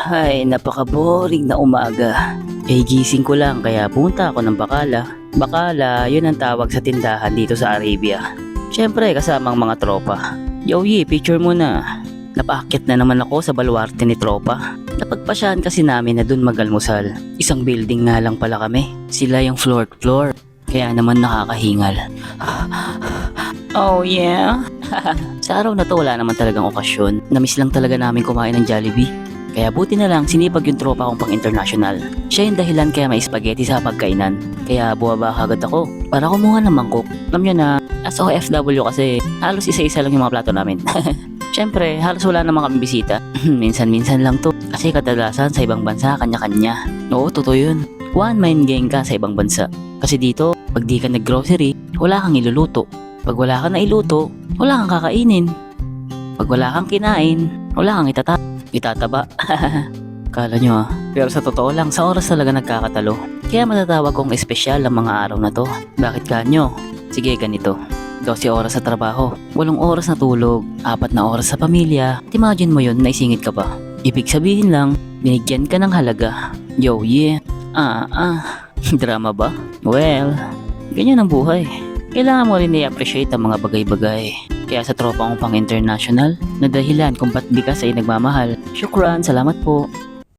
Ay, napaka-boring na umaga. Gising ko lang kaya punta ako ng Bacala. Bacala, yun ang tawag sa tindahan dito sa Arabia. Siyempre, kasamang mga tropa. Yoyi, picture muna. Napaakyat na naman ako sa baluarte ni tropa. Napagpasyahan kasi namin na dun magalmusal. Isang building nga lang pala kami. Sila yung floor to floor. Kaya naman nakakahingal. Oh yeah? Sa araw na to wala naman talagang okasyon. Namiss lang talaga namin kumain ng Jollibee. Kaya buti na lang sinipag yung tropa kong pang international. Siya yung dahilan kaya may spaghetti sa pagkainan. Kaya buwaba agad ako para kumuha ng mangkok. Alam nyo na, as OFW kasi halos isa-isa lang yung mga plato namin. Siyempre, halos wala namang kami bisita. Minsan-minsan lang to. Kasi kadalasan sa ibang bansa, kanya-kanya. Oo, totoo yun. One mind game ka sa ibang bansa. Kasi dito, pag di ka nag-grocery, wala kang iluluto. Pag wala kang nailuto, wala kang kakainin. Pag wala kang kinain, wala kang itataba. Kala nyo Pero sa totoo lang, sa oras talaga nagkakatalo. Kaya matatawag kong espesyal ang mga araw na to. Bakit kanyo? Sige, ganito. 12 oras sa trabaho, 8 oras na tulog, 4 na oras sa pamilya. Imagine mo yun, naisingit ka pa. Ibig sabihin lang, binigyan ka ng halaga. Yo, yeah. Drama ba? Well, ganyan ang buhay. Kailangan mo rin i-appreciate ang mga bagay-bagay. Kaya sa tropa kong pang international, na dahilan kung ba't di ka sa'yo nagmamahal. Syukran, salamat po.